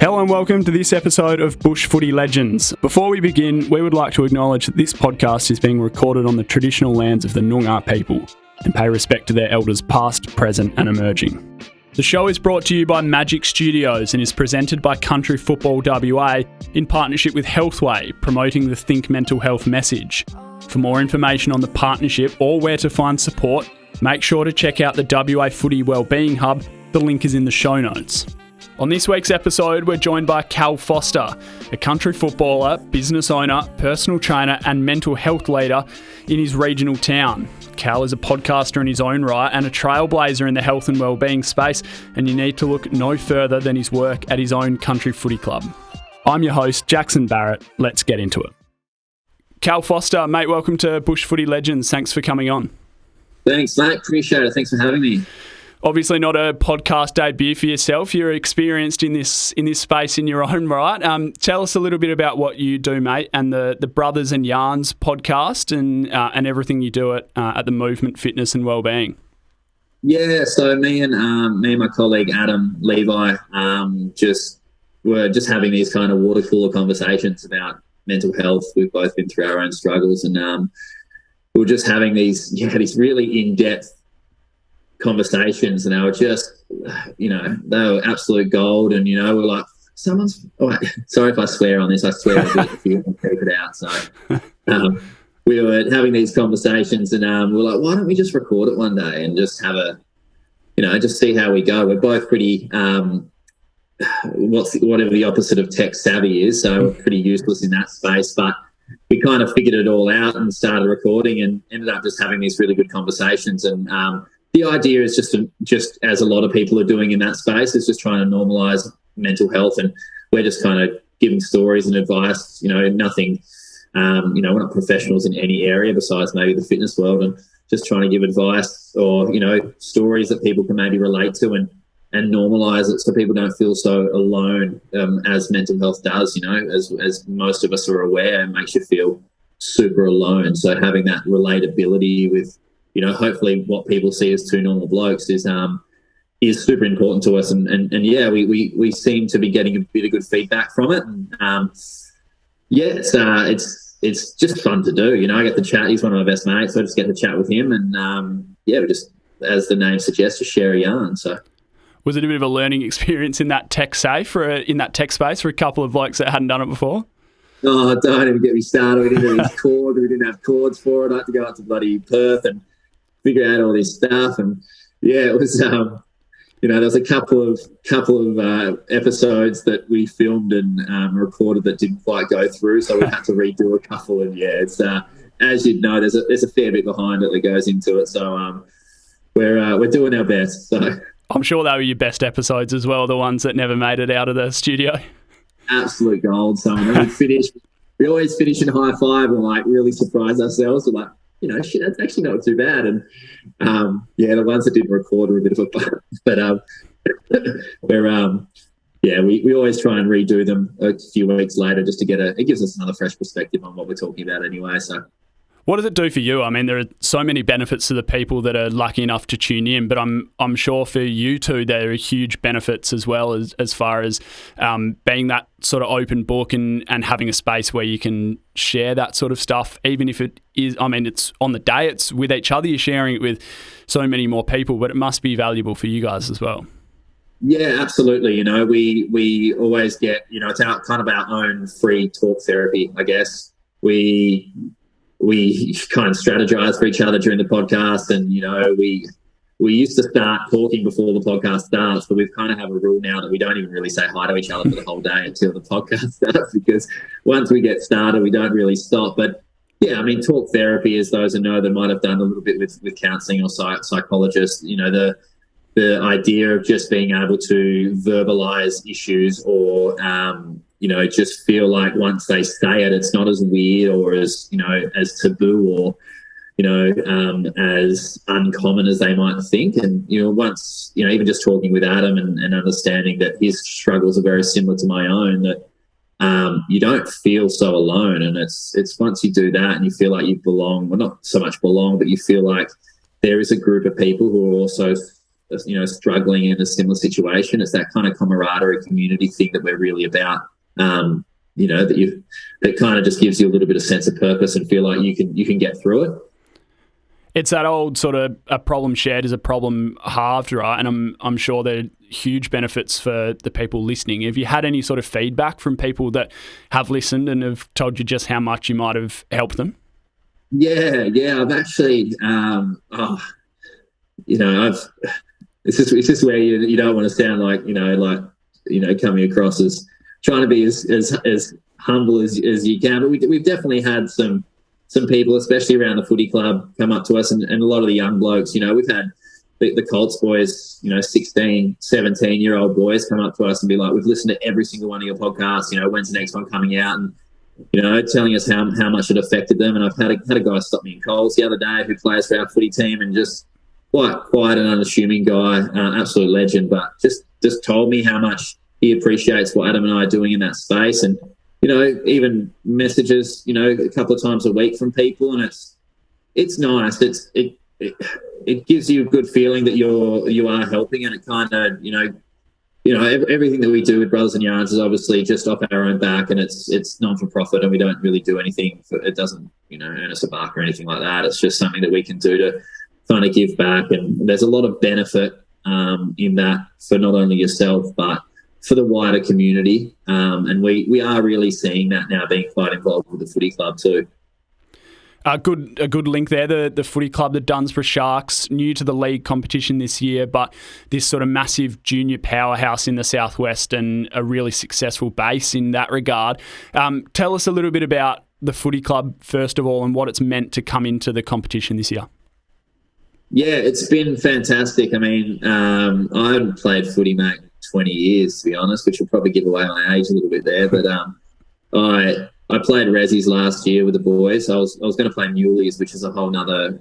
Hello and welcome to this episode of Bush Footy Legends. Before we begin, we would like to acknowledge that this podcast is being recorded on the traditional lands of the Noongar people and pay respect to their elders past, present and emerging. The show is brought to you by Magic Studios and is presented by Country Football WA in partnership with Healthway, promoting the Think Mental Health message. For more information on the partnership or where to find support, make sure to check out the WA Footy Wellbeing Hub. The link is in the show notes. On this week's episode, we're joined by Callum Foster, a country footballer, business owner, personal trainer and mental health leader in his regional town. Cal is a podcaster in his own right and a trailblazer in the health and wellbeing space, and you need to look no further than his work at his own country footy club. I'm your host, Jackson Barrett. Let's get into it. Cal Foster, mate, welcome to Bush Footy Legends. Thanks for coming on. Thanks, mate. Appreciate it. Thanks for having me. Obviously not a podcast debut for yourself. You're experienced in this space in your own right. Tell us a little bit about what you do, mate, and the Brothers and Yarns podcast and everything you do at the Movement Fitness and Wellbeing. Yeah, so me and my colleague Adam Levi were just having these kind of water cooler conversations about mental health. We've both been through our own struggles, and we were just having these really in-depth conversations, and they were just, they were absolute gold. And we're like, sorry if I swear on this, I swear a bit if you want to keep it out. So we were having these conversations, and we're like, why don't we just record it one day and just have just see how we go. We're both pretty whatever the opposite of tech savvy is, so we're pretty useless in that space, but we kind of figured it all out and started recording and ended up just having these really good conversations. And the idea is just as a lot of people are doing in that space, is just trying to normalise mental health, and we're just kind of giving stories and advice. Nothing. We're not professionals in any area besides maybe the fitness world, and just trying to give advice or stories that people can maybe relate to and normalise it so people don't feel so alone as mental health does. As most of us are aware, it makes you feel super alone. So having that relatability with hopefully what people see as two normal blokes is super important to us. And yeah, we seem to be getting a bit of good feedback from it. And it's just fun to do. I get to chat. He's one of my best mates, so I just get to chat with him. And we just, as the name suggests, to share a yarn. So. Was it a bit of a learning experience in that tech space for a couple of blokes that hadn't done it before? Oh, don't even get me started. We didn't have cords. We didn't have cords for it. I had to go out to bloody Perth and figure out all this stuff. And yeah, it was there was a couple of episodes that we filmed and recorded that didn't quite go through, so we had to redo a couple. And yeah, it's as you'd know, there's a fair bit behind it that goes into it. So we're doing our best. So I'm sure they were your best episodes as well, the ones that never made it out of the studio. Absolute gold. Some of them we always finish in high five and like really surprise ourselves. We're like, shit, that's actually not too bad. And the ones that didn't record are a bit of a bummer. But we always try and redo them a few weeks later just to it gives us another fresh perspective on what we're talking about anyway. So. What does it do for you? I mean, there are so many benefits to the people that are lucky enough to tune in, but I'm sure for you two there are huge benefits as well as far as being that sort of open book and having a space where you can share that sort of stuff, even if it is, it's on the day, it's with each other, you're sharing it with so many more people, but it must be valuable for you guys as well. Yeah, absolutely. We always get, it's kind of our own free talk therapy, I guess. We kind of strategize for each other during the podcast, and we used to start talking before the podcast starts, but we've kind of have a rule now that we don't even really say hi to each other for the whole day until the podcast starts, because once we get started, we don't really stop. But yeah, talk therapy, as those who know that might have done a little bit with counselling or psychologists, the idea of just being able to verbalise issues or just feel like once they say it, it's not as weird or as as taboo or as uncommon as they might think. And once even just talking with Adam and understanding that his struggles are very similar to my own, that you don't feel so alone. And it's once you do that and you feel like you belong, well, not so much belong, but you feel like there is a group of people who are also struggling in a similar situation. It's that kind of camaraderie community thing that we're really about. That kind of just gives you a little bit of sense of purpose and feel like you can get through it. It's that old sort of a problem shared is a problem halved, right? And I'm sure there are huge benefits for the people listening. Have you had any sort of feedback from people that have listened and have told you just how much you might have helped them? Yeah. I've actually, it's just where you don't want to sound like coming across as trying to be as humble as you can. But we've definitely had some people, especially around the footy club, come up to us, and a lot of the young blokes. We've had the Colts boys, 16, 17-year-old boys come up to us and be like, we've listened to every single one of your podcasts. When's the next one coming out? And telling us how much it affected them. And I've had a guy stop me in Coles the other day who plays for our footy team, and just quite an unassuming guy, absolute legend, but just told me how much he appreciates what Adam and I are doing in that space. And even messages, a couple of times a week from people, and it's nice. It gives you a good feeling that you are helping, and it kind of everything that we do with Brothers and Yarns is obviously just off our own back, and it's non for profit, and we don't really do anything it doesn't earn us a buck or anything like that. It's just something that we can do to kind of give back, and there's a lot of benefit in that for not only yourself but for the wider community, and we are really seeing that now, being quite involved with the footy club too. A good link there. The footy club, the Dunsborough Sharks, new to the league competition this year, but this sort of massive junior powerhouse in the southwest and a really successful base in that regard. Tell us a little bit about the footy club first of all, and what it's meant to come into the competition this year. Yeah, it's been fantastic. I mean, I haven't played footy, mate, 20 years, to be honest, which will probably give away my age a little bit there. But I played Resi's last year with the boys. I was going to play Muleys, which is a whole nother,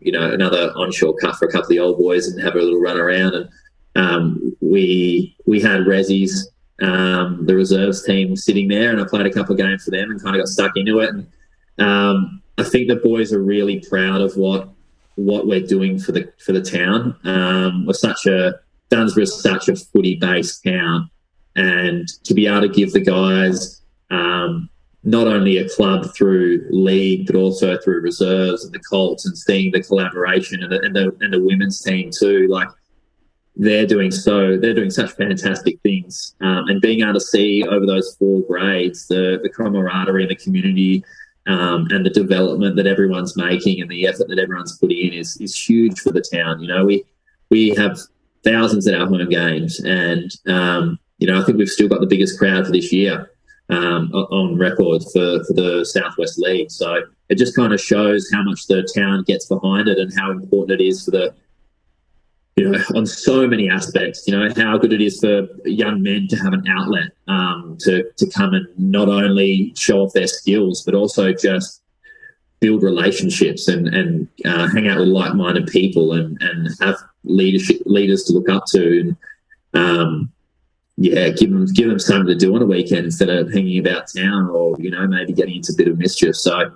another onshore cut for a couple of the old boys and have a little run around. And we had Resi's, the reserves team sitting there, and I played a couple of games for them and kind of got stuck into it. And I think the boys are really proud of what we're doing for the town. Dunsborough is such a footy-based town, and to be able to give the guys not only a club through league but also through reserves and the Colts, and seeing the collaboration and the women's team too, like they're doing such fantastic things, and being able to see over those 4 grades the camaraderie and the community. And the development that everyone's making and the effort that everyone's putting in is huge for the town. We have thousands at our home games, and I think we've still got the biggest crowd for this year on record for the Southwest League. So it just kind of shows how much the town gets behind it and how important it is for the, on so many aspects, how good it is for young men to have an outlet to come and not only show off their skills, but also just build relationships and hang out with like-minded people and have leaders to look up to, and give them something to do on a weekend instead of hanging about town or maybe getting into a bit of mischief. So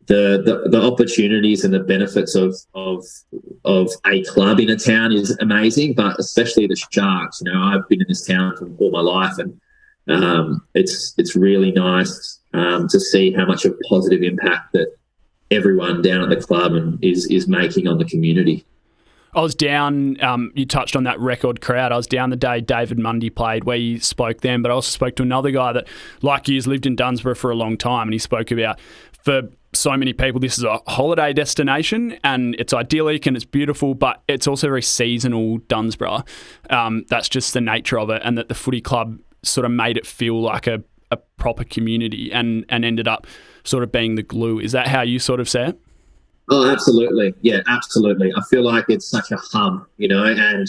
the opportunities and the benefits of a club in a town is amazing, but especially the Sharks. I've been in this town for all my life, and it's really nice to see how much of a positive impact that everyone down at the club is making on the community. I was down, you touched on that record crowd. I was down the day David Mundy played, where you spoke then, but I also spoke to another guy that, like you, has lived in Dunsborough for a long time, and he spoke about, for so many people, this is a holiday destination and it's idyllic and it's beautiful, but it's also very seasonal Dunsborough. That's just the nature of it, and that the footy club sort of made it feel like a proper community and ended up sort of being the glue. Is that how you sort of say it? Oh, absolutely. Yeah, absolutely. I feel like it's such a hub, and,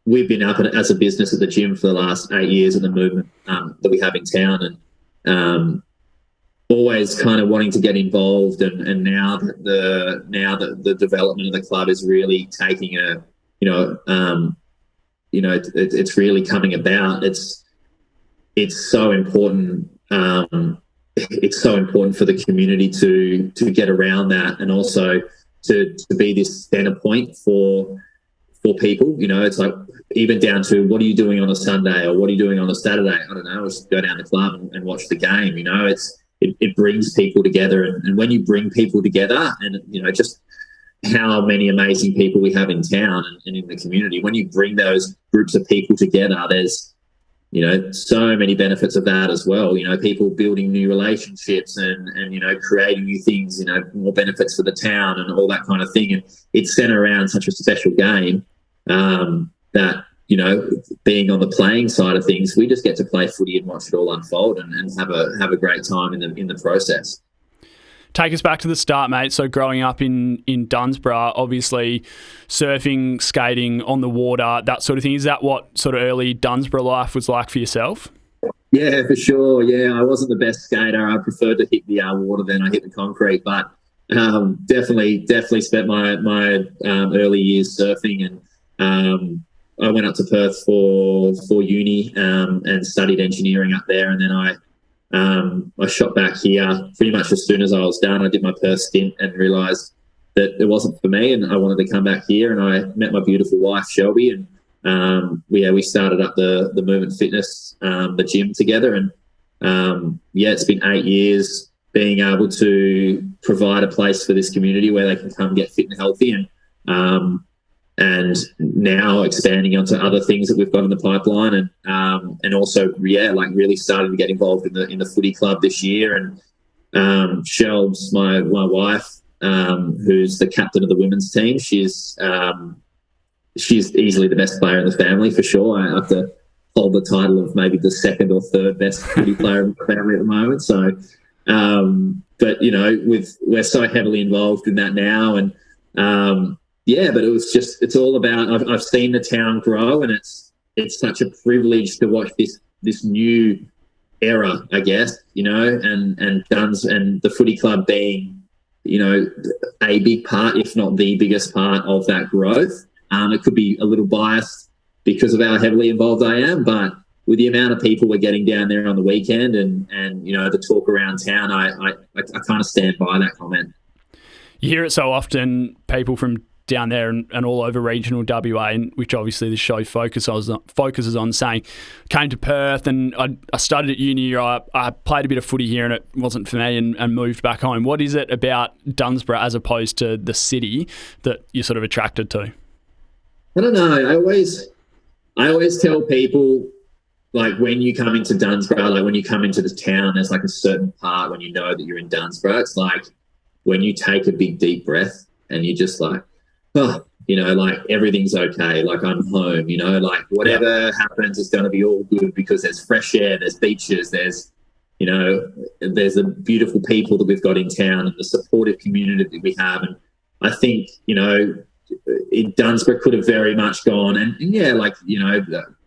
we've been up as a business at the gym for the last 8 years in the movement that we have in town, and always kind of wanting to get involved. And now that the development of the club is really taking it's really coming about. It's so important. It's so important for the community to get around that, and also to be this center point for people. You know, it's like even down to what are you doing on a Sunday or what are you doing on a Saturday? I don't know. Just go down the club and watch the game. You know, it brings people together, and when you bring people together, and you know, just how many amazing people we have in town and in the community. When you bring those groups of people together, there's, you know, so many benefits of that as well. You know, people building new relationships and you know, creating new things, you know, more benefits for the town and all that kind of thing. And it's centered around such a special game that, you know, being on the playing side of things, we just get to play footy and watch it all unfold and have a great time in the process. Take us back to the start, mate. So growing up in Dunsborough, obviously surfing, skating, on the water, that sort of thing. Is that what sort of early Dunsborough life was like for yourself? Yeah, for sure. Yeah, I wasn't the best skater. I preferred to hit the water than I hit the concrete. But definitely spent my early years surfing, and I went up to Perth for uni and studied engineering up there, and then I shot back here pretty much as soon as I was done. I did my Perth stint and realised that it wasn't for me, and I wanted to come back here. And I met my beautiful wife Shelby, and we started up the Movement Fitness, the gym together. And it's been 8 years being able to provide a place for this community where they can come get fit and healthy, and now expanding onto other things that we've got in the pipeline, and also like really starting to get involved in the footy club this year. And Shelb's my wife, who's the captain of the women's team. She's easily the best player in the family for sure. I have to hold the title of maybe the second or third best footy player in the family at the moment. So, but you know, we're so heavily involved in that now, and but it's all about, I've seen the town grow, and it's such a privilege to watch this new era, I guess, you know, and Duns and the footy club being, you know, a big part, if not the biggest part of that growth. It could be a little biased because of how heavily involved I am, but with the amount of people we're getting down there on the weekend and you know, the talk around town, I kind of stand by that comment. You hear it so often, people from down there and all over regional WA, and which obviously the show focuses on, saying, came to Perth and I studied at uni, I played a bit of footy here and it wasn't for me, and moved back home. What is it about Dunsborough as opposed to the city that you're sort of attracted to? I don't know. I always tell people, like, when you come into Dunsborough, like when you come into the town, there's like a certain part when you know that you're in Dunsborough. It's like when you take a big deep breath and you're just like, oh, you know, like everything's okay. Like I'm home, you know, like whatever happens is going to be all good because there's fresh air, there's beaches, there's, you know, there's the beautiful people that we've got in town and the supportive community that we have. And I think, you know, Dunsborough could have very much gone and like, you know,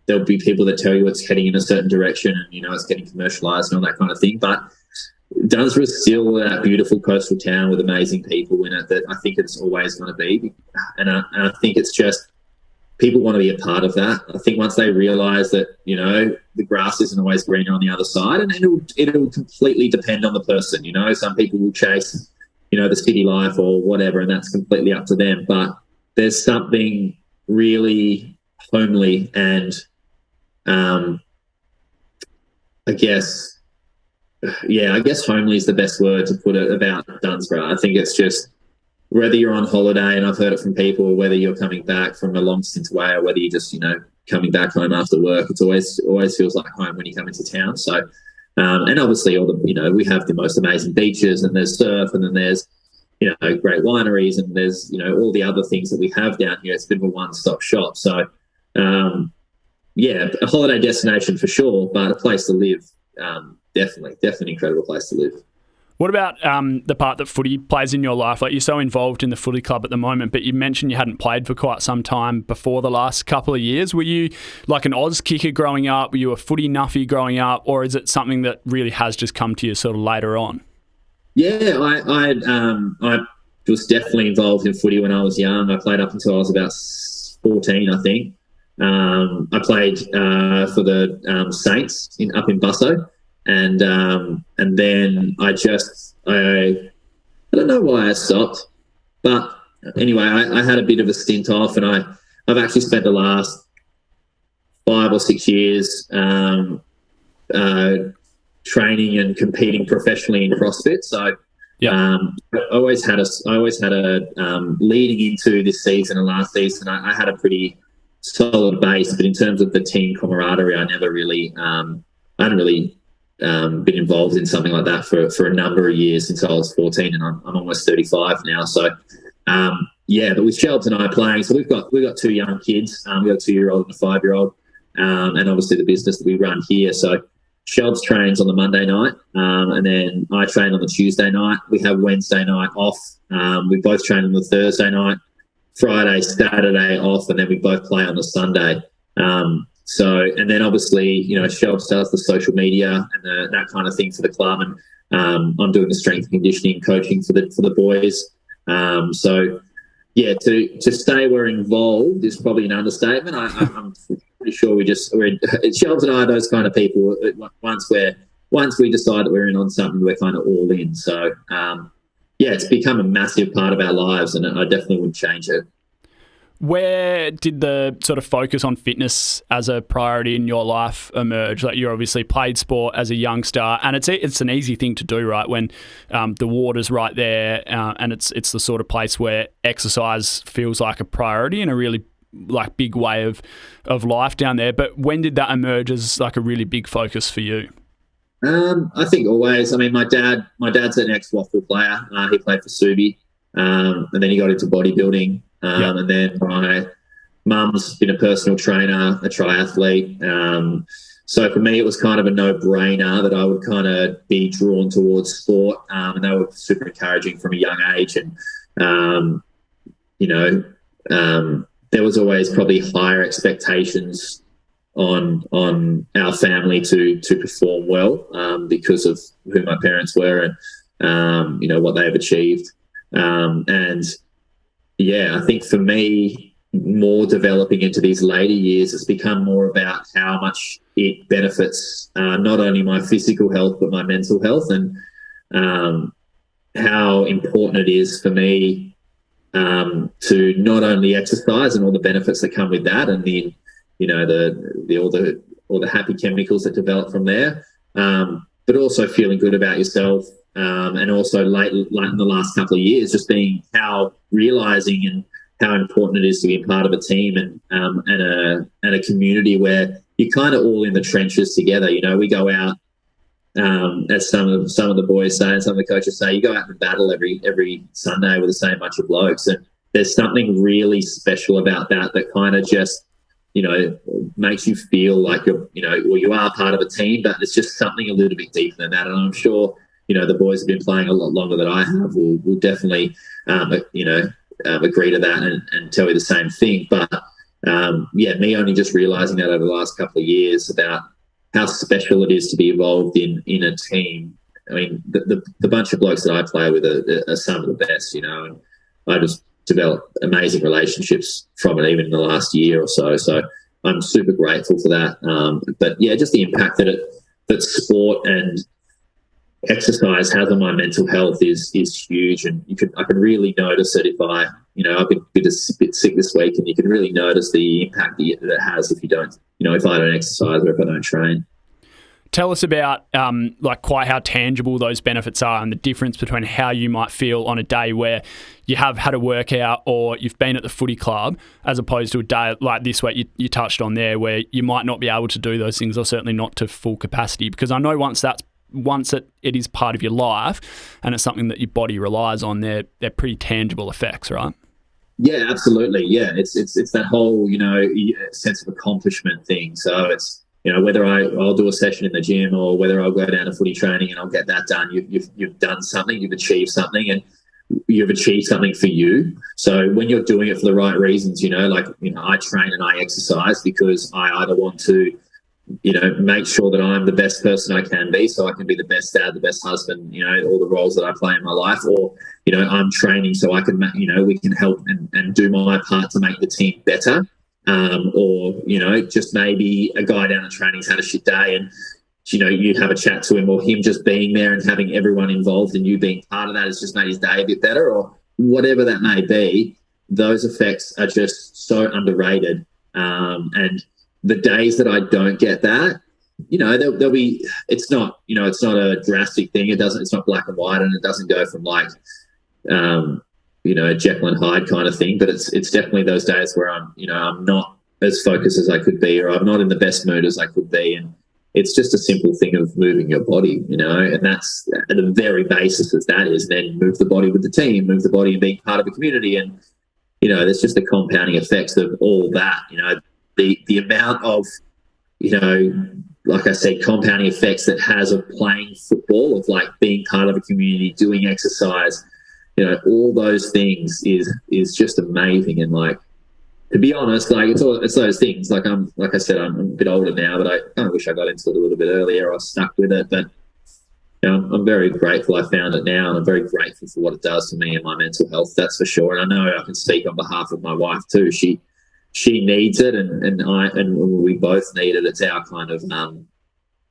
there'll be people that tell you it's heading in a certain direction and, you know, it's getting commercialised and all that kind of thing. But Dunsborough is still that beautiful coastal town with amazing people in it that I think it's always going to be. And I think it's just people want to be a part of that. I think once they realise that, you know, the grass isn't always greener on the other side, and it'll completely depend on the person. You know, some people will chase, you know, the city life or whatever, and that's completely up to them. But there's something really homely and I guess homely is the best word to put it about Dunsborough. I think it's just whether you're on holiday, and I've heard it from people, or whether you're coming back from a long stint away, or whether you're just, you know, coming back home after work, it's always feels like home when you come into town. So, and obviously all the, you know, we have the most amazing beaches, and there's surf, and then there's, you know, great wineries, and there's, you know, all the other things that we have down here. It's a bit of a one-stop shop. So, a holiday destination for sure, but a place to live, definitely an incredible place to live. What about the part that footy plays in your life? Like, you're so involved in the footy club at the moment, but you mentioned you hadn't played for quite some time before the last couple of years. Were you like an Oz kicker growing up? Were you a footy nuffy growing up? Or is it something that really has just come to you sort of later on? Yeah, I was definitely involved in footy when I was young. I played up until I was about 14, I think. I played for the Saints up in Busso. And then I don't know why I stopped, but anyway, I had a bit of a stint off, and I've actually spent the last 5 or 6 years training and competing professionally in CrossFit. So I always had a leading into this season and last season, I had a pretty solid base, but in terms of the team camaraderie, I never really, I hadn't really been involved in something like that for a number of years since I was 14, and I'm almost 35 now. So, but with Shelbs and I playing, so we've got 2 young kids. We've got a 2-year-old and a 5-year-old, and obviously the business that we run here. So Shelbs trains on the Monday night, and then I train on the Tuesday night. We have Wednesday night off. We both train on the Thursday night, Friday, Saturday off, and then we both play on the Sunday. And then obviously, Shelbs does the social media and that kind of thing for the club, and I'm doing the strength and conditioning coaching for the boys. To say we're involved is probably an understatement. I'm pretty sure Shelbs and I are those kind of people. Once we decide that we're in on something, we're kind of all in. So it's become a massive part of our lives, and I definitely wouldn't change it. Where did the sort of focus on fitness as a priority in your life emerge? Like, you obviously played sport as a youngster, and it's an easy thing to do, right? When the water's right there, and it's the sort of place where exercise feels like a priority and a really big way of life down there. But when did that emerge as like a really big focus for you? I think always. I mean, my dad's an ex-waffle player. He played for Subi, and then he got into bodybuilding. And then my mum's been a personal trainer, a triathlete. So for me, it was kind of a no-brainer that I would kind of be drawn towards sport. And they were super encouraging from a young age. And, there was always probably higher expectations on our family to perform well because of who my parents were and, what they've achieved. I think for me, more developing into these later years, it's become more about how much it benefits not only my physical health but my mental health, and how important it is for me to not only exercise and all the benefits that come with that, and all the happy chemicals that develop from there, but also feeling good about yourself. And also late in the last couple of years, just realising and how important it is to be a part of a team and a community where you're kind of all in the trenches together. We go out, as some of the boys say and some of the coaches say, you go out and battle every Sunday with the same bunch of blokes, and there's something really special about that kind of just makes you feel like you are part of a team, but it's just something a little bit deeper than that. And I'm sure the boys have been playing a lot longer than I have will definitely, agree to that and tell you the same thing. But, me only just realising that over the last couple of years about how special it is to be involved in a team. I mean, the bunch of blokes that I play with are some of the best, and I just developed amazing relationships from it even in the last year or so. So I'm super grateful for that. Just the impact that sport and exercise has on my mental health is huge, and I can really notice it if I've been a bit sick this week, and you can really notice the impact that it has if you don't, if I don't exercise or if I don't train. Tell us about quite how tangible those benefits are, and the difference between how you might feel on a day where you have had a workout or you've been at the footy club, as opposed to a day like this where you touched on there, where you might not be able to do those things, or certainly not to full capacity. Because I know once it is part of your life and it's something that your body relies on, they're pretty tangible effects, right? Yeah, absolutely. Yeah, it's that whole sense of accomplishment thing. So it's whether I'll do a session in the gym or whether I'll go down to footy training and I'll get that done. You've done something, you've achieved something, and you've achieved something for you. So when you're doing it for the right reasons, I train and I exercise because I either want to make sure that I'm the best person I can be, so I can be the best dad, the best husband, all the roles that I play in my life, or, I'm training so I can, we can help and do my part to make the team better. Or, just maybe a guy down at training's had a shit day and, you have a chat to him, or him just being there and having everyone involved and you being part of that has just made his day a bit better, or whatever that may be, those effects are just so underrated. And the days that I don't get that, there'll be, it's not a drastic thing. It's not black and white, and it doesn't go from like, Jekyll and Hyde kind of thing, but it's definitely those days where I'm not as focused as I could be, or I'm not in the best mood as I could be. And it's just a simple thing of moving your body, and that's at the very basis as that is. Then move the body with the team, move the body and being part of a community. And, there's just the compounding effects of all that, the amount of, like I said, compounding effects that has of playing football, of like being part of a community, doing exercise, all those things is just amazing. And like, to be honest, like it's those things. Like I said, I'm a bit older now, but I kind of wish I got into it a little bit earlier. I stuck with it, but I'm very grateful I found it now, and I'm very grateful for what it does for me and my mental health. That's for sure. And I know I can speak on behalf of my wife too. She needs it, and we both need it. It's our kind of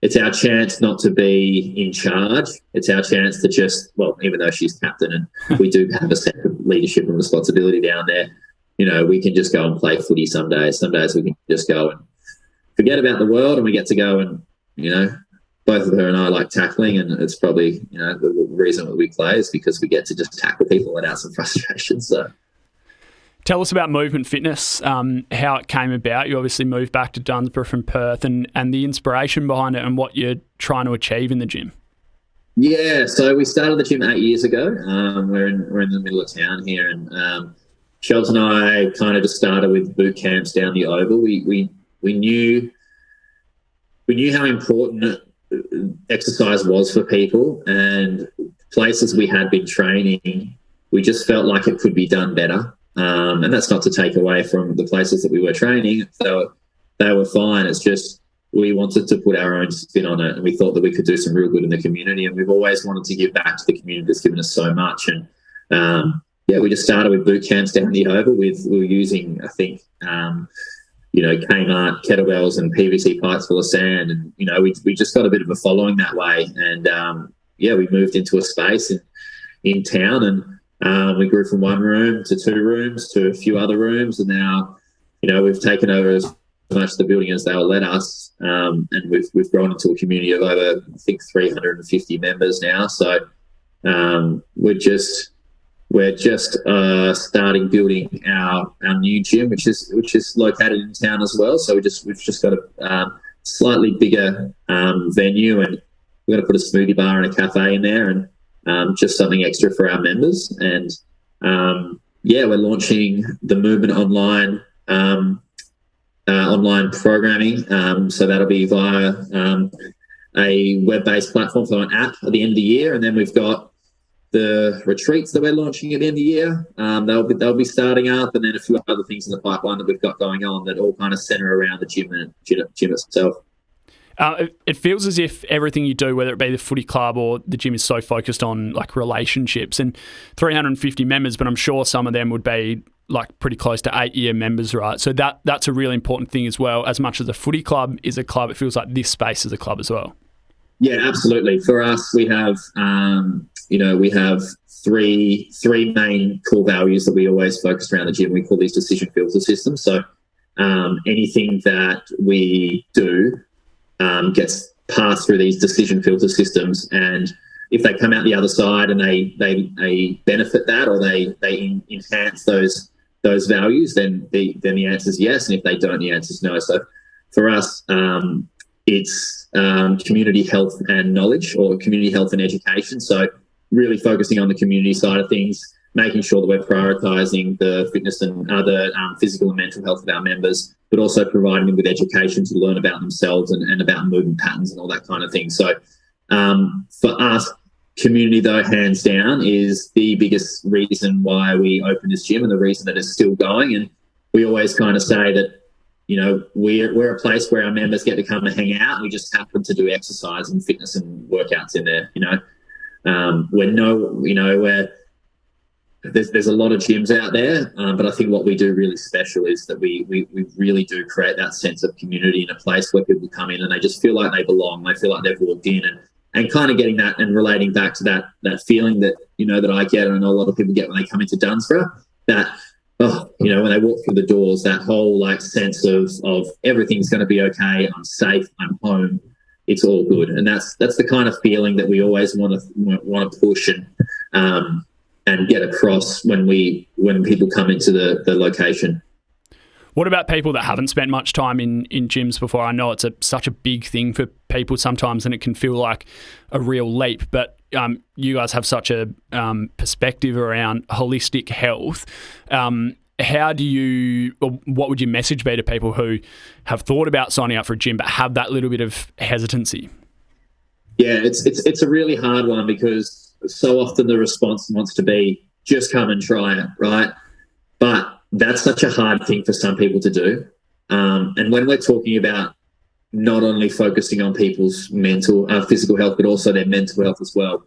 it's our chance not to be in charge. It's our chance to just, well, even though she's captain and we do have a sense of leadership and responsibility down there, we can just go and play footy some days. Some days we can just go and forget about the world, and we get to go and, both of her and I like tackling, and it's probably, the reason that we play is because we get to just tackle people and out some frustration. So. Tell us about Movement Fitness, how it came about. You obviously moved back to Dunsborough from Perth, and the inspiration behind it and what you're trying to achieve in the gym. Yeah, so we started the gym 8 years ago. We're in the middle of town here, and Shells and I kind of just started with boot camps down the Oval. We knew how important exercise was for people, and places we had been training, we just felt like it could be done better. And that's not to take away from the places that we were training. So they were fine. It's just we wanted to put our own spin on it, and we thought that we could do some real good in the community. And we've always wanted to give back to the community that's given us so much. And we just started with boot camps down the Oval. We were using, I think, Kmart kettlebells and PVC pipes full of sand, and we just got a bit of a following that way. And we moved into a space in town, and we grew from 1 room to 2 rooms to a few other rooms, and now we've taken over as much of the building as they'll let us, and we've grown into a community of over, I think, 350 members now. So we're just starting building our new gym, which is located in town as well. So we've just got a slightly bigger venue, and we're going to put a smoothie bar and a cafe in there, and just something extra for our members. And we're launching the Movement online programming. So that'll be via a web-based platform, so an app at the end of the year. And then we've got the retreats that we're launching at the end of the year. They'll be starting up, and then a few other things in the pipeline that we've got going on that all kind of center around the gym itself. It feels as if everything you do, whether it be the footy club or the gym, is so focused on like relationships, and 350 members, but I'm sure some of them would be like pretty close to 8-year members, right? So that's a really important thing as well. As much as the footy club is a club, it feels like this space is a club as well. Yeah, absolutely. For us, we have, we have three main core values that we always focus around the gym. We call these decision filter systems. So anything that we do gets passed through these decision filter systems, and if they come out the other side and they benefit that, or they enhance those values, then the answer is yes, and if they don't, the answer is no. So for us, it's community health and knowledge, or community health and education. So really focusing on the community side of things, making sure that we're prioritising the fitness and other physical and mental health of our members, but also providing them with education to learn about themselves and about movement patterns and all that kind of thing. So for us, community, though, hands down, is the biggest reason why we opened this gym, and the reason that it's still going. And we always kind of say that, we're a place where our members get to come and hang out. We just happen to do exercise and fitness and workouts in there. There's a lot of gyms out there, but I think what we do really special is that we really do create that sense of community in a place where people come in and they just feel like they belong. They feel like they've walked in, and and kind of getting that and relating back to that feeling that, that I get, and I know a lot of people get when they come into Dunsborough, that, when they walk through the doors, that whole of everything's going to be okay. I'm safe. I'm home. It's all good. And that's the kind of feeling that we always want to push and get across when people come into the location. What about people that haven't spent much time in gyms before? I know it's such a big thing for people sometimes, and it can feel like a real leap, but you guys have such a perspective around holistic health. What would your message be to people who have thought about signing up for a gym but have that little bit of hesitancy? Yeah, it's a really hard one, because so often the response wants to be, just come and try it, right? But that's such a hard thing for some people to do. And when we're talking about not only focusing on people's physical health, but also their mental health as well.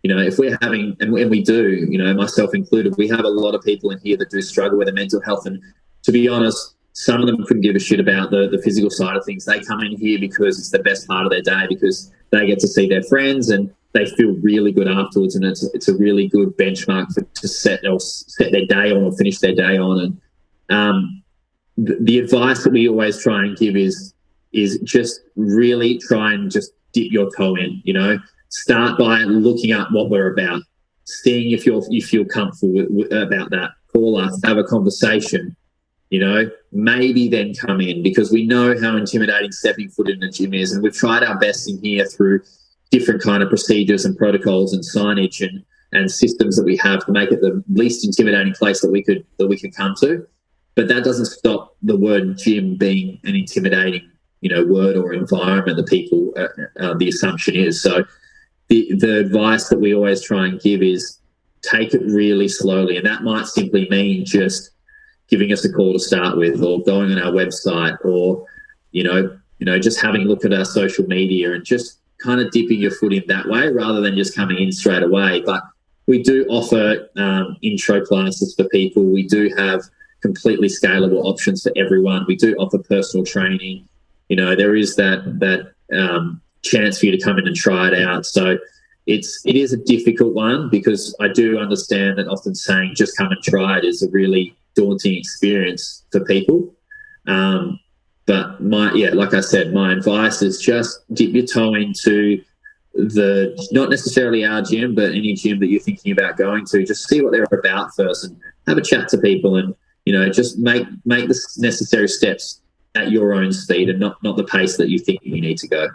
If we're having, and we do, myself included, we have a lot of people in here that do struggle with their mental health. And to be honest, some of them couldn't give a shit about the physical side of things. They come in here because it's the best part of their day, because they get to see their friends and they feel really good afterwards. And it's a really good benchmark to set their day on or finish their day on. And the advice that we always try and give is just really try and just dip your toe in, Start by looking up what we're about, seeing if you feel comfortable about that. Call us, have a conversation, maybe then come in, because we know how intimidating stepping foot in the gym is. And we've tried our best in here through different kind of procedures and protocols and signage and systems that we have to make it the least intimidating place that we could come to. But that doesn't stop the word gym being an intimidating, word or environment that people, the assumption is. So the advice that we always try and give is take it really slowly. And that might simply mean just giving us a call to start with, or going on our website, or, just having a look at our social media and just kind of dipping your foot in that way, rather than just coming in straight away. But we do offer intro classes for people. We do have completely scalable options for everyone. We do offer personal training. There is that chance for you to come in and try it out. So it is a difficult one, because I do understand that often saying just come and try it is a really daunting experience for people. But like I said, my advice is just dip your toe into not necessarily our gym, but any gym that you're thinking about going to. Just see what they're about first and have a chat to people, and just make the necessary steps at your own speed and not the pace that you think you need to go.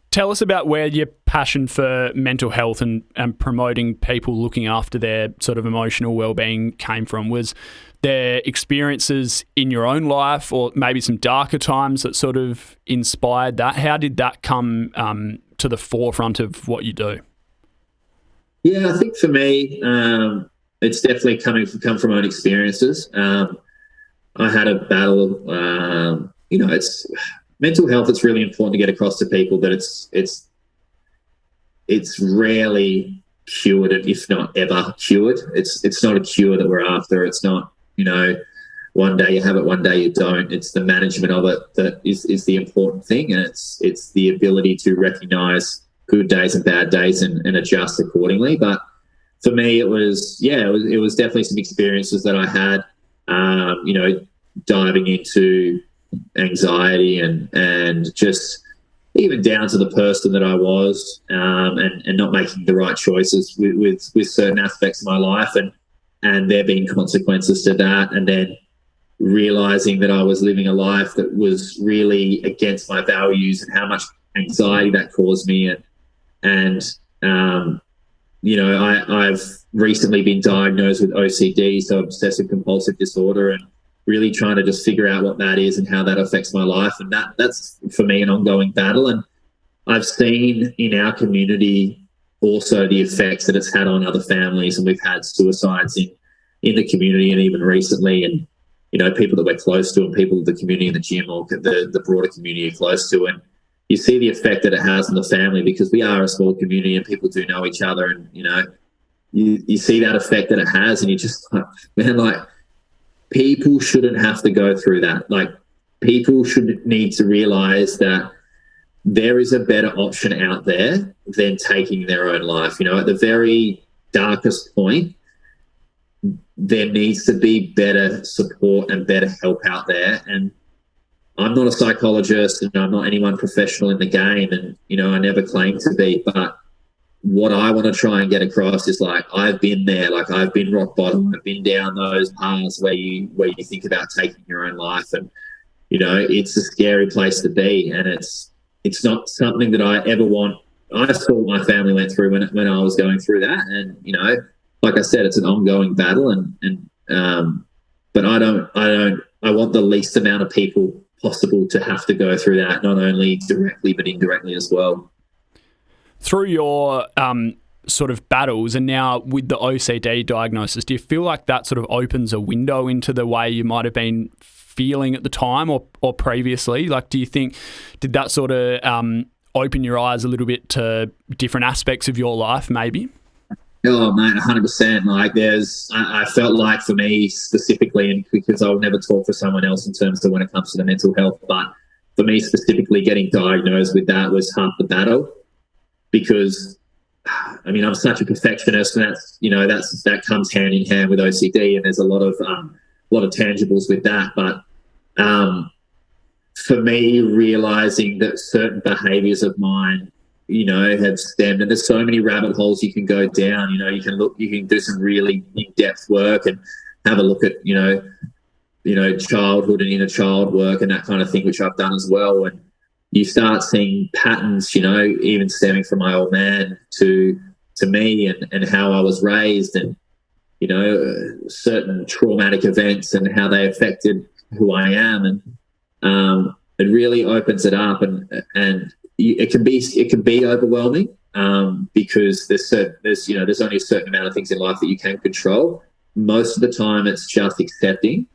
Tell us about where your passion for mental health and promoting people looking after their sort of emotional well-being came from. Was there experiences in your own life, or maybe some darker times, that sort of inspired that? How did that come to the forefront of what you do? Yeah, I think for me, it's definitely come from own experiences. I had a battle. It's mental health. It's really important to get across to people that it's rarely cured, if not ever cured. It's not a cure that we're after. It's not, one day you have it, one day you don't. It's the management of it that is the important thing, and it's the ability to recognise good days and bad days and adjust accordingly. But for me, it was definitely some experiences that I had, diving into anxiety and just even down to the person that I was, and not making the right choices with certain aspects of my life, and there being consequences to that, and then realising that I was living a life that was really against my values, and how much anxiety that caused me. I've recently been diagnosed with OCD, so obsessive compulsive disorder, and really trying to just figure out what that is and how that affects my life. And that's for me an ongoing battle. And I've seen in our community also the effects that it's had on other families, and we've had suicides in the community, and even recently, and people that we're close to, and people in the community in the gym, or the broader community you're close to. And you see the effect that it has on the family, because we are a small community and people do know each other, and you see that effect that it has, and you just people shouldn't have to go through that. Like, people should need to realise that there is a better option out there than taking their own life. At the very darkest point, there needs to be better support and better help out there. And I'm not a psychologist and I'm not anyone professional in the game, and, I never claim to be, but what I want to try and get across is, like, I've been there, like, I've been rock bottom, I've been down those paths where you think about taking your own life, and, it's a scary place to be, and it's not something that I ever want. I saw what my family went through when I was going through that, and, like I said, it's an ongoing battle, but I want the least amount of people possible to have to go through that, not only directly but indirectly as well. Through your sort of battles, and now with the OCD diagnosis, do you feel like that sort of opens a window into the way you might have been feeling at the time or previously? Like, do you think, did that sort of open your eyes a little bit to different aspects of your life maybe? Oh, mate, 100%. Like, I felt like, for me specifically, and because I'll never talk for someone else in terms of when it comes to the mental health, but for me specifically, getting diagnosed with that was half the battle, because, I mean, I'm such a perfectionist, and that comes hand in hand with OCD, and there's a lot of tangibles with that. But for me, realising that certain behaviours of mine, have stemmed, and there's so many rabbit holes you can go down. You can do some really in-depth work and have a look at, childhood and inner child work and that kind of thing, which I've done as well. And you start seeing patterns, even stemming from my old man to me and how I was raised, and, certain traumatic events and how they affected who I am. And it really opens it up, and it can be overwhelming, because there's only a certain amount of things in life that you can control. Most of the time it's just accepting,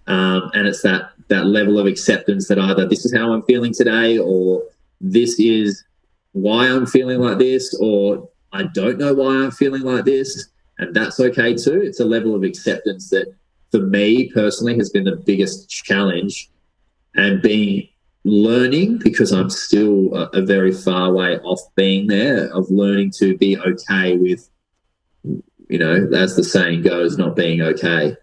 and it's that level of acceptance that either this is how I'm feeling today, or this is why I'm feeling like this, or I don't know why I'm feeling like this, and that's okay too. It's a level of acceptance that, for me personally, has been the biggest challenge, and learning, because I'm still a very far way off being there, of learning to be okay with, as the saying goes, not being okay.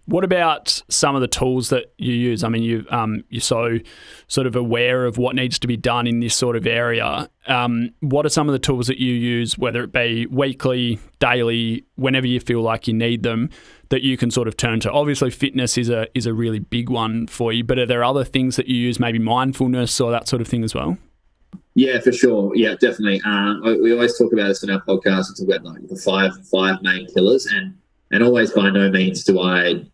What about some of the tools that you use? I mean, you're so sort of aware of what needs to be done in this sort of area. What are some of the tools that you use, whether it be weekly, daily, whenever you feel like you need them, that you can sort of turn to? Obviously, fitness is a really big one for you, but are there other things that you use, maybe mindfulness or that sort of thing as well? Yeah, for sure. Yeah, definitely. We always talk about this in our podcast and talk about, like, the five main pillars, and always, by no means do I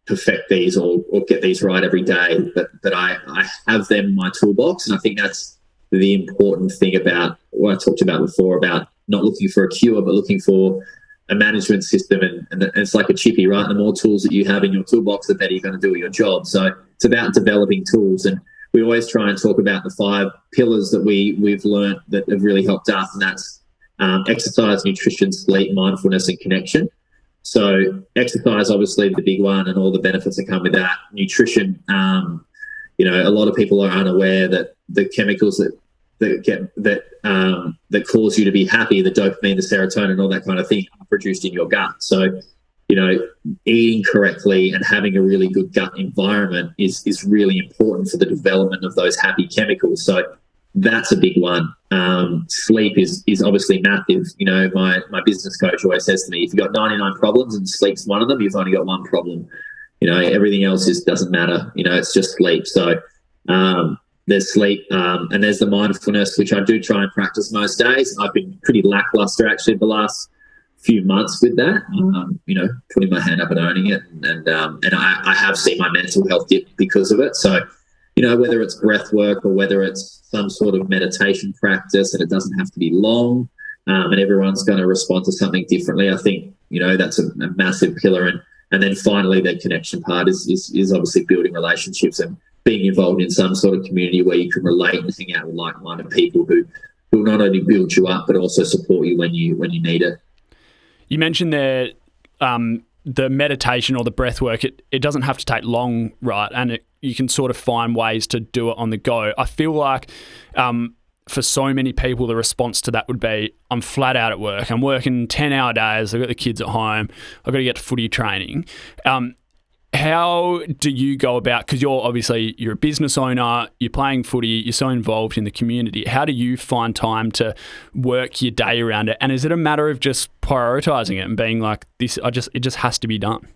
perfect these or get these right every day, but I have them in my toolbox, and I think that's the important thing about what I talked about before, about not looking for a cure but looking for a management system, and it's like a chippy, right? The more tools that you have in your toolbox, the better you're going to do your job. So it's about developing tools, and we always try and talk about the 5 pillars that we've learned that have really helped us, and that's exercise, nutrition, sleep, mindfulness, and connection. So exercise, obviously the big one, and all the benefits that come with that. Nutrition, a lot of people are unaware that the chemicals that cause you to be happy, the dopamine, the serotonin, all that kind of thing, are produced in your gut. So, eating correctly and having a really good gut environment is really important for the development of those happy chemicals. So that's a big one. Sleep is obviously massive. My business coach always says to me, if you've got 99 problems and sleep's one of them, you've only got one problem. Everything else doesn't matter. It's just sleep. So there's sleep, and there's the mindfulness, which I do try and practice most days. I've been pretty lackluster actually the last few months with that, putting my hand up and owning it, and I have seen my mental health dip because of it. So, whether it's breath work or whether it's some sort of meditation practice, and it doesn't have to be long, and everyone's going to respond to something differently. I think, that's a massive pillar. And then finally, the connection part is obviously building relationships and being involved in some sort of community where you can relate and hang out with like-minded people who not only build you up but also support you when you need it. You mentioned there the meditation or the breath work. It doesn't have to take long, right? And you can sort of find ways to do it on the go. I feel like for so many people, the response to that would be, I'm flat out at work. I'm working 10-hour days. I've got the kids at home. I've got to get to footy training. How do you go about, because you're a business owner, you're playing footy, you're so involved in the community. How do you find time to work your day around it? And is it a matter of just prioritising it and being like, it just has to be done?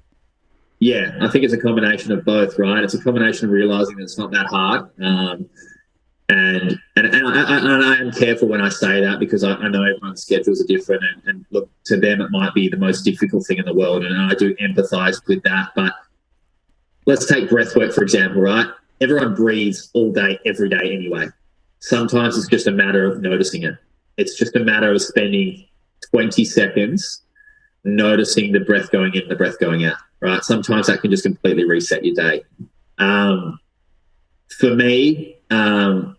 Yeah, I think it's a combination of both, right? It's a combination of realising that it's not that hard. And I am careful when I say that, because I know everyone's schedules are different, and look, to them it might be the most difficult thing in the world, and I do empathise with that. But let's take breathwork, for example, right? Everyone breathes all day, every day anyway. Sometimes it's just a matter of noticing it. It's just a matter of spending 20 seconds noticing the breath going in, the breath going out, right? Sometimes that can just completely reset your day. For me, I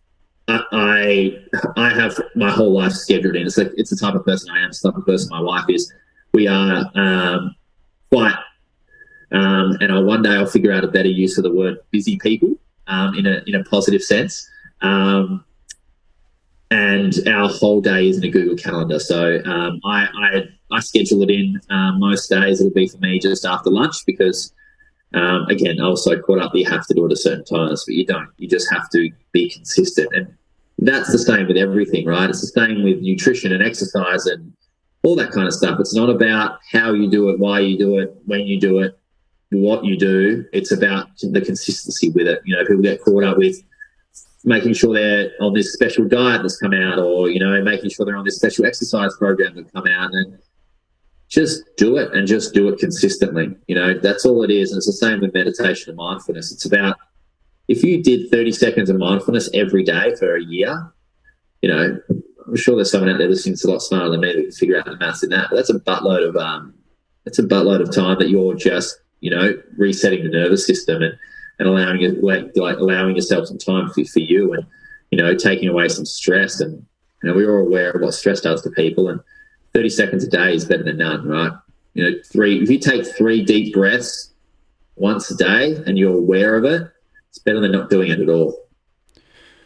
have my whole life scheduled in. It's the type of person I am. It's the type of person my wife is. We are quite, and one day I'll figure out a better use of the word busy people in a positive sense. And our whole day is in a Google Calendar. So I schedule it in. Most days it'll be for me just after lunch, because again, I also caught up that you have to do it at certain times, but you don't. You just have to be consistent. And that's the same with everything, right? It's the same with nutrition and exercise and all that kind of stuff. It's not about how you do it, why you do it, when you do it, what you do. It's about the consistency with it. People get caught up with making sure they're on this special diet that's come out, or, making sure they're on this special exercise program that's come out, and just do it, and just do it consistently. That's all it is. And it's the same with meditation and mindfulness. It's about, if you did 30 seconds of mindfulness every day for a year, I'm sure there's someone out there listening that's a lot smarter than me that can figure out the maths in that. But that's a buttload of time that you're just, resetting the nervous system and allowing yourself some time for you, and, taking away some stress. And, we're all aware of what stress does to people, and 30 seconds a day is better than none, right? If you take 3 deep breaths once a day and you're aware of it, it's better than not doing it at all.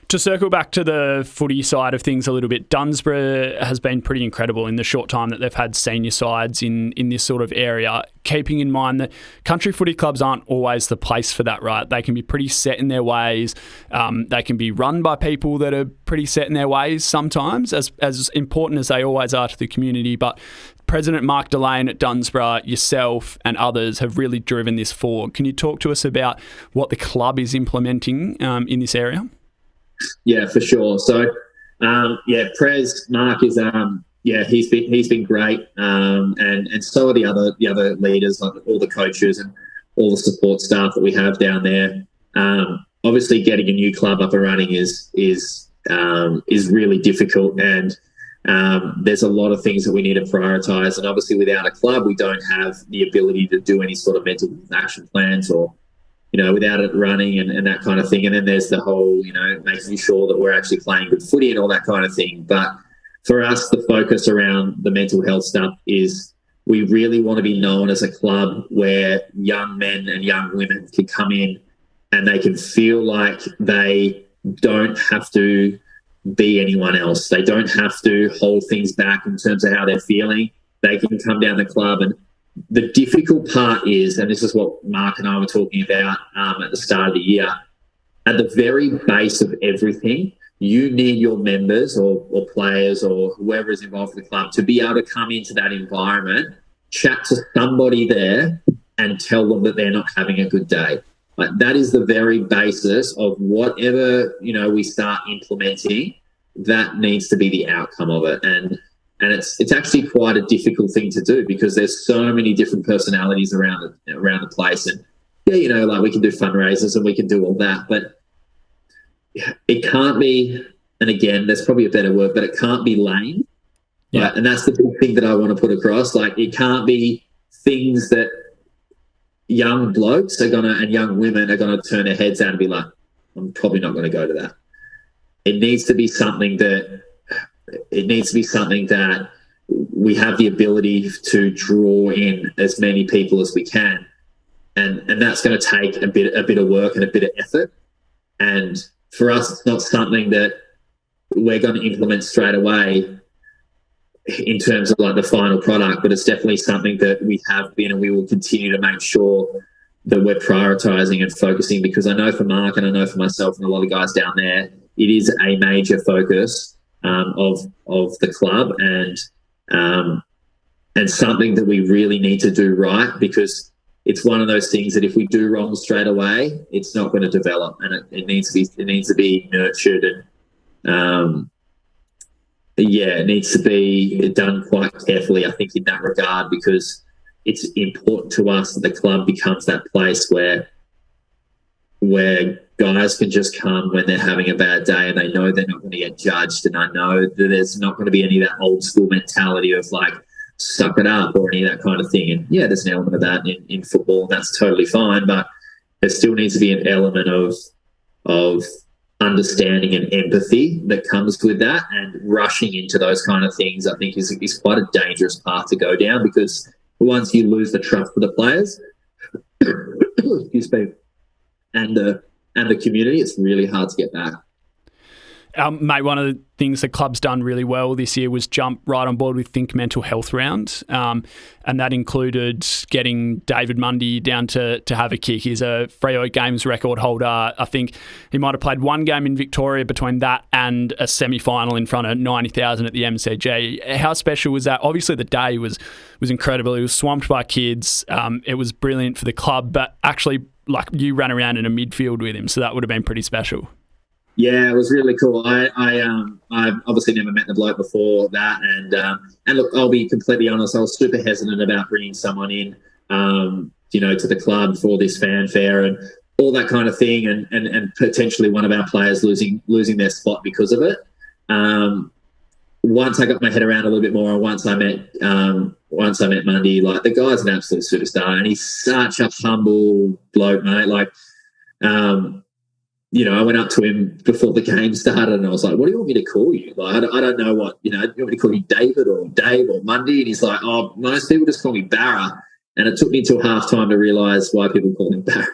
To circle back to the footy side of things a little bit, Dunsborough has been pretty incredible in the short time that they've had senior sides in this sort of area, keeping in mind that country footy clubs aren't always the place for that, right? They can be pretty set in their ways. They can be run by people that are pretty set in their ways sometimes, as important as they always are to the community. But President Mark Delane at Dunsborough, yourself and others have really driven this forward. Can you talk to us about what the club is implementing in this area? Yeah, for sure. So, Prez Mark is he's been great, and so are the other leaders, like all the coaches and all the support staff that we have down there. Obviously, getting a new club up and running is really difficult, and there's a lot of things that we need to prioritise. And obviously, without a club, we don't have the ability to do any sort of mental action plans, or without it running and that kind of thing. And then there's the whole, making sure that we're actually playing good footy and all that kind of thing. But for us, the focus around the mental health stuff is we really want to be known as a club where young men and young women can come in and they can feel like they don't have to be anyone else. They don't have to hold things back in terms of how they're feeling. They can come down the club. And the difficult part is, and this is what Mark and I were talking about at the start of the year, at the very base of everything, you need your members or players or whoever is involved with the club to be able to come into that environment, chat to somebody there and tell them that they're not having a good day. Like, that is the very basis of whatever, we start implementing. That needs to be the outcome of it. And it's actually quite a difficult thing to do, because there's so many different personalities around the place. And we can do fundraisers and we can do all that, but it can't be, and again, there's probably a better word, but it can't be lame. Yeah. Right? And that's the big thing that I want to put across. Like, it can't be things that young blokes and young women are gonna turn their heads out and be like, I'm probably not going to go to that. It needs to be something that we have the ability to draw in as many people as we can. and that's going to take a bit of work and a bit of effort. And for us, it's not something that we're going to implement straight away in terms of like the final product, but it's definitely something that we have been and we will continue to make sure that we're prioritising and focusing, because I know for Mark and I know for myself and a lot of guys down there, it is a major focus of the club, and something that we really need to do right, because it's one of those things that if we do wrong straight away, it's not going to develop, and it needs to be nurtured, and it needs to be done quite carefully, I think, in that regard, because it's important to us that the club becomes that place where guys can just come when they're having a bad day and they know they're not going to get judged, and I know that there's not going to be any of that old school mentality of like suck it up or any of that kind of thing. And yeah, there's an element of that in football, and that's totally fine, but there still needs to be an element of understanding and empathy that comes with that, and rushing into those kind of things I think is quite a dangerous path to go down, because once you lose the trust of the players excuse me, and the community, it's really hard to get back. Mate, one of the things the club's done really well this year was jump right on board with Think Mental Health Round, and that included getting David Mundy down to have a kick. He's a Freo Games record holder. I think he might have played one game in Victoria between that and a semi-final in front of 90,000 at the MCG. How special was that? Obviously, the day was incredible. It was swamped by kids. It was brilliant for the club, but actually, like, you ran around in a midfield with him, so that would have been pretty special. Yeah, it was really cool. I've obviously never met the bloke before that, and look, I'll be completely honest, I was super hesitant about bringing someone in, to the club for this fanfare and all that kind of thing, and potentially one of our players losing their spot because of it. Once I got my head around a little bit more, and once I met Mundy, like, the guy's an absolute superstar, and he's such a humble bloke, mate. Like, I went up to him before the game started and I was like, what do you want me to call you? Like, I don't know what, do you want me to call you David or Dave or Mundy? And he's like, oh, most people just call me Barra. And it took me until halftime to realise why people call him Barra.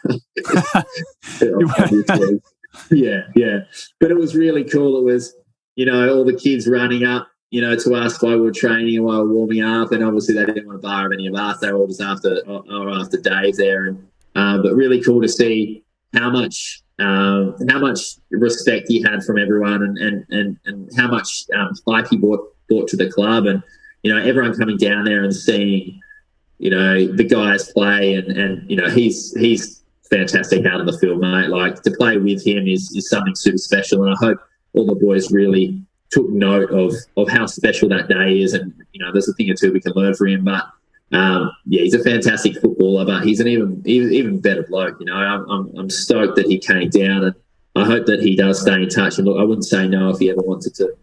Yeah. But it was really cool. It was, all the kids running up, to ask why we were training and why we were warming up. And obviously they didn't want to bar any of us. They were all just after Dave there. And but really cool to see how much respect he had from everyone, and how much hype he brought to the club, and everyone coming down there and seeing the guys play, and he's fantastic out on the field, mate. Like, to play with him is something super special, and I hope all the boys really took note of how special that day is, and there's a thing or two we can learn from him, but he's a fantastic footballer, but he's an even better bloke. I'm stoked that he came down, and I hope that he does stay in touch. And look, I wouldn't say no if he ever wanted to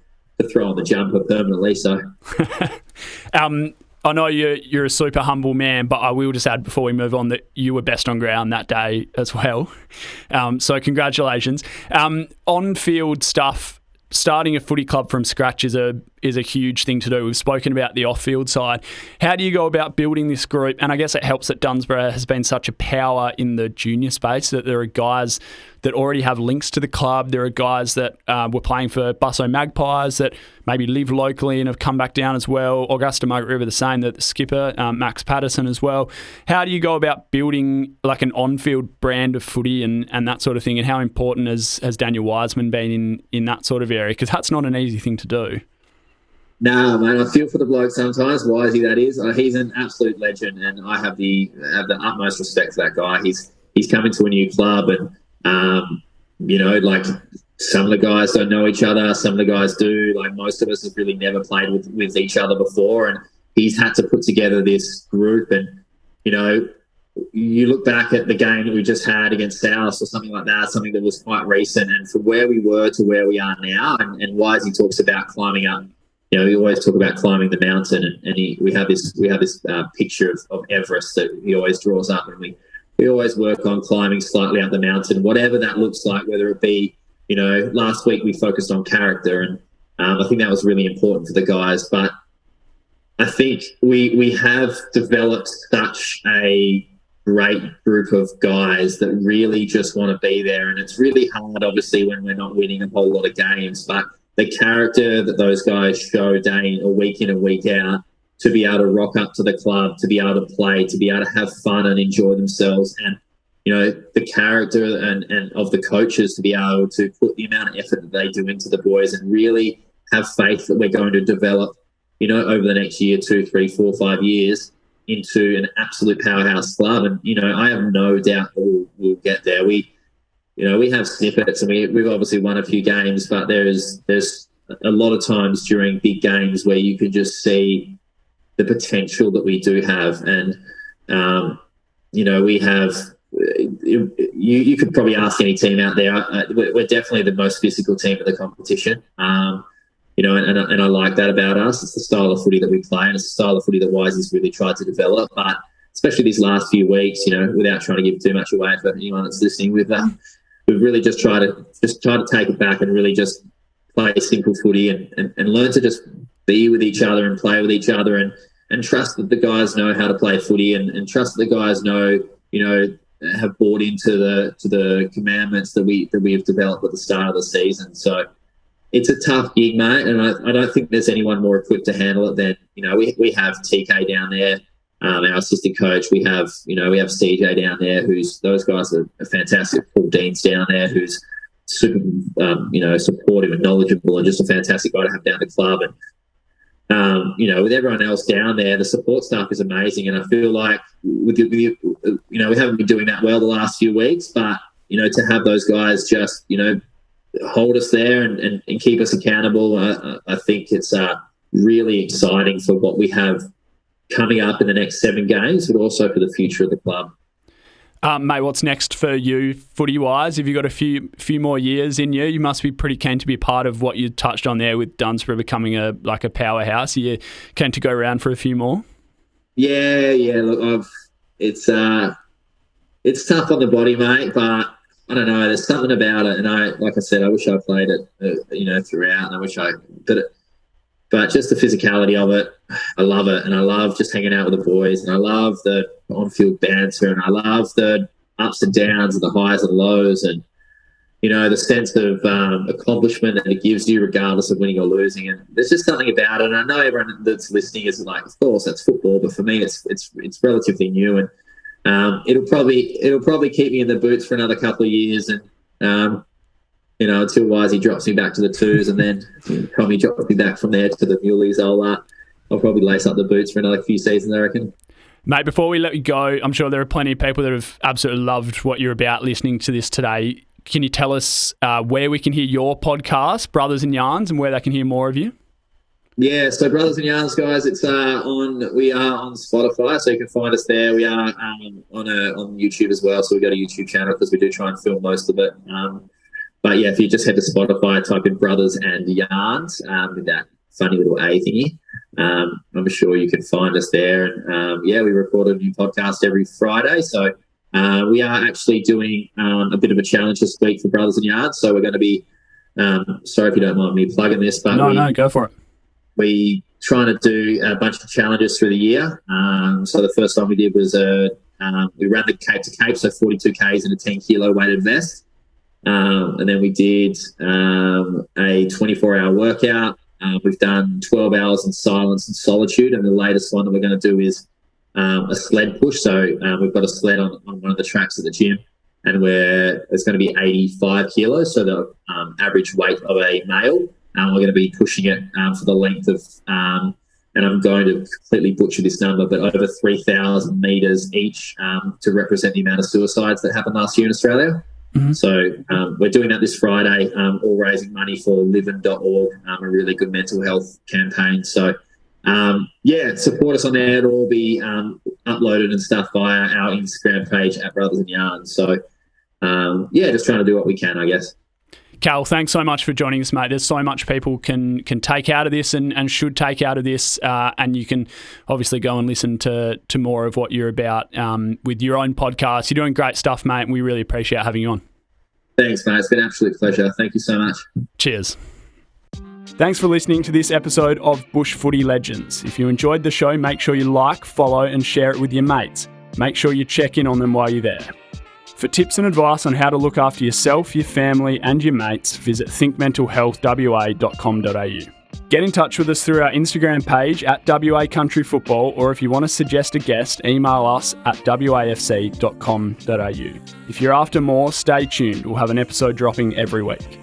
throw on the jumper permanently. So, I know you're a super humble man, but I will just add before we move on that you were best on ground that day as well. So congratulations. On-field stuff. Starting a footy club from scratch is a huge thing to do. We've spoken about the off-field side. How do you go about building this group? And I guess it helps that Dunsborough has been such a power in the junior space, that there are guys that already have links to the club. There are guys that were playing for Busso Magpies that maybe live locally and have come back down as well. Augusta Margaret River the same, the skipper, Max Patterson as well. How do you go about building like an on-field brand of footy and that sort of thing? And how important has Daniel Wiseman been in that sort of area? Because that's not an easy thing to do. No, mate, I feel for the bloke sometimes, Wisey that is. He's an absolute legend, and I have the utmost respect for that guy. He's coming to a new club, and like, some of the guys don't know each other, some of the guys do. Like, most of us have really never played with each other before, and he's had to put together this group. And you look back at the game that we just had against South or something like that, something that was quite recent, and from where we were to where we are now, and Wisey talks about climbing up. We always talk about climbing the mountain, and we have this picture of Everest that he always draws up, and we always work on climbing slightly up the mountain, whatever that looks like, whether it be, last week we focused on character, and I think that was really important for the guys. But I think we have developed such a great group of guys that really just want to be there. And it's really hard, obviously, when we're not winning a whole lot of games, but the character that those guys show day or week in and week out, to be able to rock up to the club, to be able to play, to be able to have fun and enjoy themselves, and the character and of the coaches to be able to put the amount of effort that they do into the boys and really have faith that we're going to develop, over the next year, 2, 3, 4, 5 years into an absolute powerhouse club. And, I have no doubt that we'll get there. We have snippets and we've obviously won a few games, but there's a lot of times during big games where you can just see the potential that we do have. And, we have, you could probably ask any team out there. We're definitely the most physical team in the competition. And I like that about us. It's the style of footy that we play, and it's the style of footy that Wisey's really tried to develop. But especially these last few weeks, without trying to give too much away for anyone that's listening, we've really just tried to take it back and really just play simple footy and learn to just be with each other and play with each other and trust that the guys know how to play footy and trust that the guys know, have bought into the commandments that we have developed at the start of the season. So it's a tough gig, mate, and I don't think there's anyone more equipped to handle it than, we have TK down there, our assistant coach. We have CJ down there, those guys are fantastic. Paul Dean's down there, who's super, supportive and knowledgeable and just a fantastic guy to have down the club. And, with everyone else down there, the support staff is amazing. And I feel like we haven't been doing that well the last few weeks, but, to have those guys just, hold us there and keep us accountable, I think it's really exciting for what we have coming up in the next 7 games, but also for the future of the club. Mate, what's next for you footy-wise? Have you got a few more years in you? You must be pretty keen to be part of what you touched on there with Dunsborough becoming a powerhouse. Are you keen to go around for a few more? Yeah. Look, it's tough on the body, mate, but I don't know. There's something about it, and like I said, I wish I played it, throughout, and I wish I did it. But just the physicality of it, I love it, and I love just hanging out with the boys, and I love the on-field banter, and I love the ups and downs, and the highs and lows, and the sense of accomplishment that it gives you, regardless of winning or losing. And there's just something about it. And I know everyone that's listening is like, of course, that's football, but for me, it's relatively new, and it'll probably keep me in the boots for another couple of years, and until Wisey drops me back to the twos, and then Tommy drops me back from there to the muleys. I'll probably lace up the boots for another few seasons, I reckon. Mate, before we let you go, I'm sure there are plenty of people that have absolutely loved what you're about listening to this today. Can you tell us where we can hear your podcast, Brothers and Yarns, and where they can hear more of you? Yeah, so Brothers and Yarns, guys, we are on Spotify, so you can find us there. We are on YouTube as well, so we've got a YouTube channel because we do try and film most of it. But yeah, if you just head to Spotify, type in Brothers and Yarns with that funny little A thingy, I'm sure you can find us there. And we record a new podcast every Friday, so we are actually doing a bit of a challenge this week for Brothers and Yarns. So we're going to be, sorry if you don't mind me plugging this, but no, go for it. We trying to do a bunch of challenges through the year. So the first one we did was we ran the Cape to Cape, so 42 Ks in a 10 kilo weighted vest. And then we did a 24-hour workout. We've done 12 hours in silence and solitude. And the latest one that we're going to do is a sled push. So we've got a sled on one of the tracks at the gym, and it's going to be 85 kilos, so the average weight of a male. We're going to be pushing it for the length of, and I'm going to completely butcher this number, but over 3,000 metres each to represent the amount of suicides that happened last year in Australia. Mm-hmm. So we're doing that this Friday, all raising money for livin.org, a really good mental health campaign. So, support us on there. It'll all be uploaded and stuff via our Instagram page at Brothers and Yarns. So, just trying to do what we can, I guess. Cal, thanks so much for joining us, mate. There's so much people can take out of this and should take out of this, and you can obviously go and listen to more of what you're about with your own podcast. You're doing great stuff, mate, and we really appreciate having you on. Thanks, mate. It's been an absolute pleasure. Thank you so much. Cheers. Thanks for listening to this episode of Bush Footy Legends. If you enjoyed the show, make sure you like, follow and share it with your mates. Make sure you check in on them while you're there. For tips and advice on how to look after yourself, your family and your mates, visit thinkmentalhealthwa.com.au. Get in touch with us through our Instagram page at WA Country Football, or if you want to suggest a guest, email us at wafc.com.au. If you're after more, stay tuned. We'll have an episode dropping every week.